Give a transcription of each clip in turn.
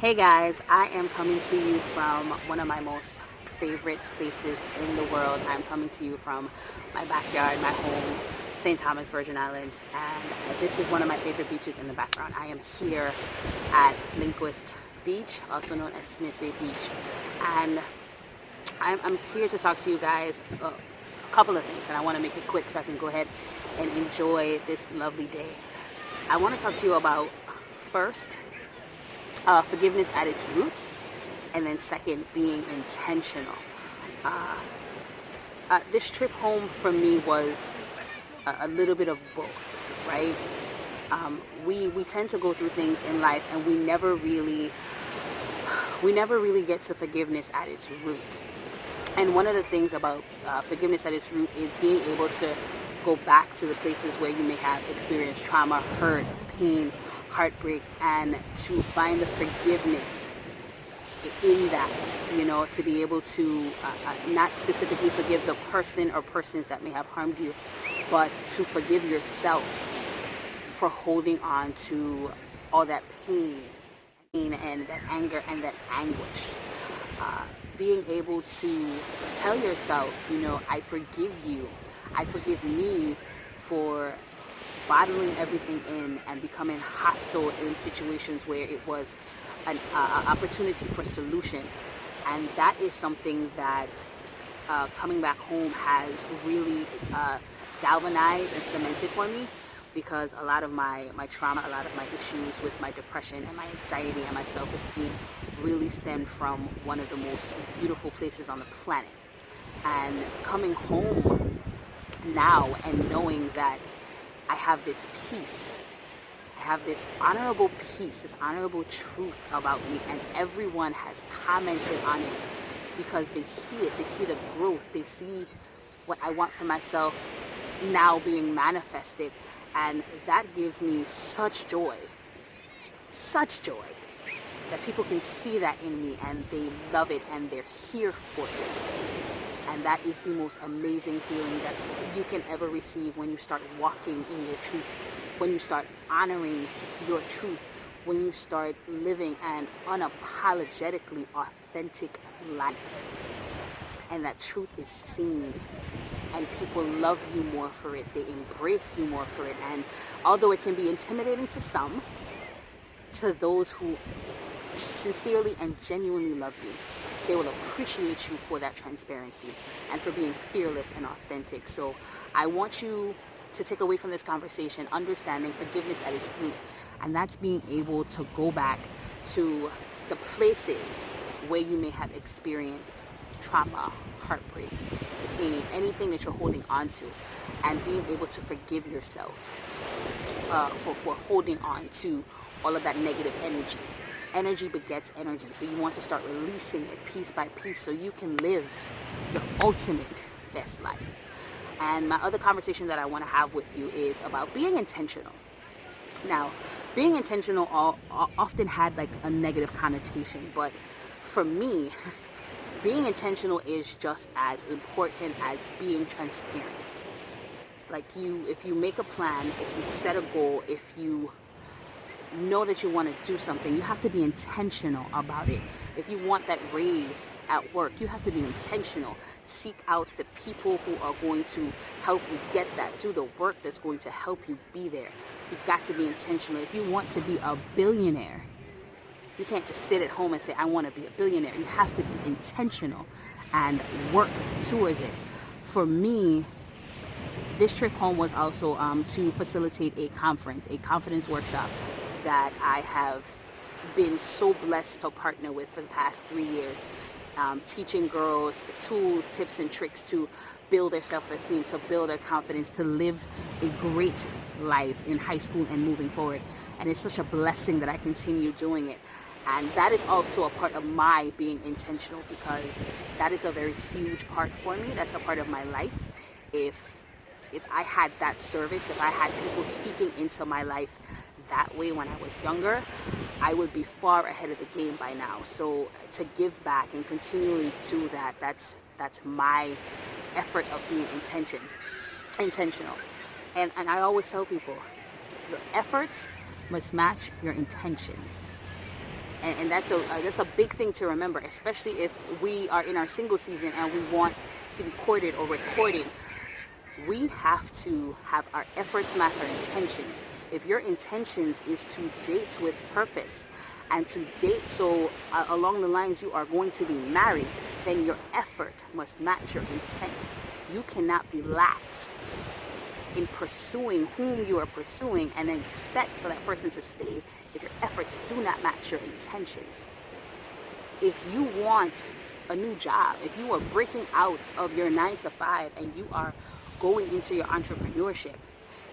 Hey guys, I am coming to you from one of my most favorite places in the world. I'm coming to you from my backyard, my home, St. Thomas, Virgin Islands, and this is one of my favorite beaches in the background. I am here at Linquist Beach, also known as Smith Bay Beach, and I'm here to talk to you guys a couple of things, and I want to make it quick so I can go ahead and enjoy this lovely day. I want to talk to you about first forgiveness at its roots, and then second, being intentional. This trip home for me was a little bit of both, right? We tend to go through things in life, and we never really get to forgiveness at its roots. And one of the things about forgiveness at its root is being able to go back to the places where you may have experienced trauma, hurt, pain, heartbreak, and to find the forgiveness in that, to be able to not specifically forgive the person or persons that may have harmed you, but to forgive yourself for holding on to all that pain and that anger and that anguish. Being able to tell yourself, I forgive you, I forgive me for bottling everything in and becoming hostile in situations where it was an opportunity for solution. And that is something that coming back home has really galvanized and cemented for me, because a lot of my trauma, a lot of my issues with my depression and my anxiety and my self-esteem really stemmed from one of the most beautiful places on the planet. And coming home now and knowing that I have this peace, I have this honorable peace, this honorable truth about me, and everyone has commented on it because they see it, they see the growth, they see what I want for myself now being manifested. And that gives me such joy, that people can see that in me and they love it and they're here for it. And that is the most amazing feeling that you can ever receive when you start walking in your truth, when you start honoring your truth, when you start living an unapologetically authentic life. And that truth is seen, and people love you more for it. They embrace you more for it. And although it can be intimidating to some, to those who sincerely and genuinely love you, they will appreciate you for that transparency and for being fearless and authentic. So I want you to take away from this conversation understanding forgiveness at its root, and that's being able to go back to the places where you may have experienced trauma, heartbreak, pain, anything that you're holding on to, and being able to forgive yourself for holding on to all of that negative energy. Energy begets energy, so you want to start releasing it piece by piece so you can live your ultimate best life. And my other conversation that I want to have with you is about being intentional. Now, being intentional often had like a negative connotation, but for me, being intentional is just as important as being transparent. Like if you make a plan, if you set a goal, if you know that you want to do something, you have to be intentional about it. If you want that raise at work, you have to be intentional. Seek out the people who are going to help you get that. Do the work that's going to help you be there. You've got to be intentional. If you want to be a billionaire, you can't just sit at home and say, I want to be a billionaire. You have to be intentional and work towards it. For me, this trip home was also to facilitate a confidence workshop that I have been so blessed to partner with for the past 3 years, teaching girls tools, tips, and tricks to build their self-esteem, to build their confidence, to live a great life in high school and moving forward. And it's such a blessing that I continue doing it. And that is also a part of my being intentional, because that is a very huge part for me. That's a part of my life. If I had that service, if I had people speaking into my life that way when I was younger, I would be far ahead of the game by now. So to give back and continually do that, that's my effort of being intentional. And I always tell people, your efforts must match your intentions. And that's a big thing to remember, especially if we are in our single season and we want to be courted or recorded. We have to have our efforts match our intentions. If your intentions is to date with purpose and to date so along the lines you are going to be married, then your effort must match your intent. You cannot be laxed in pursuing whom you are pursuing and then expect for that person to stay if your efforts do not match your intentions. If you want a new job, if you are breaking out of your 9 to 5 and you are going into your entrepreneurship,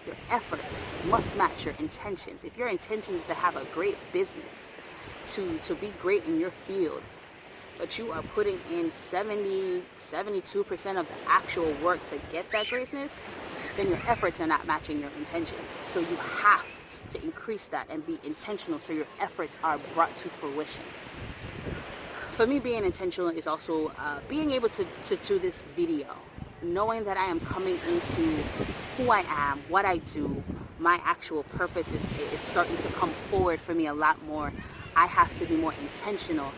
your efforts must match your intentions. If your intention is to have a great business, to be great in your field, but you are putting in 72% of the actual work to get that greatness, then your efforts are not matching your intentions. So you have to increase that and be intentional so your efforts are brought to fruition. For me, being intentional is also being able to do this video, knowing that I am coming into who I am, what I do, my actual purpose is starting to come forward for me a lot more. I have to be more intentional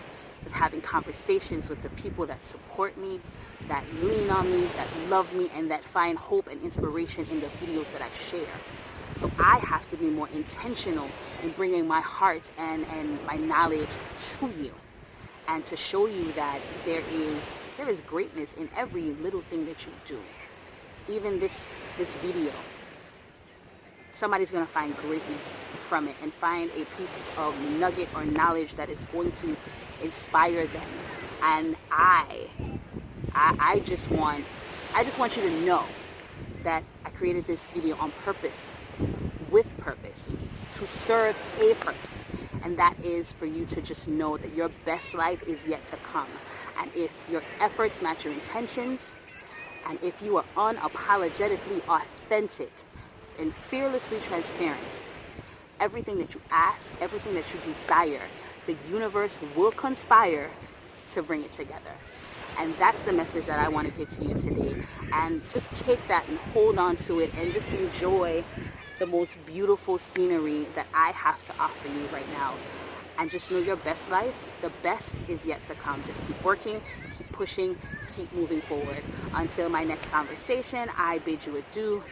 with having conversations with the people that support me, that lean on me, that love me, and that find hope and inspiration in the videos that I share. So I have to be more intentional in bringing my heart and my knowledge to you, and to show you that there is greatness in every little thing that you do. Even this video, somebody's going to find greatness from it and find a piece of nugget or knowledge that is going to inspire them. And I just want you to know that I created this video on purpose, with purpose, to serve a purpose. And that is for you to just know that your best life is yet to come. And if your efforts match your intentions, and if you are unapologetically authentic and fearlessly transparent, everything that you ask, everything that you desire, the universe will conspire to bring it together. And that's the message that I want to give to you today. And just take that and hold on to it and just enjoy the most beautiful scenery that I have to offer you right now. And just know your best life, the best is yet to come. Just keep working, keep pushing, keep moving forward. Until my next conversation, I bid you adieu.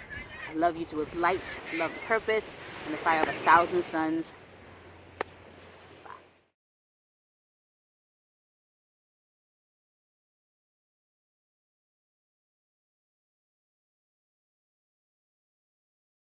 I love you to with light, love, purpose, and the fire of 1,000 suns.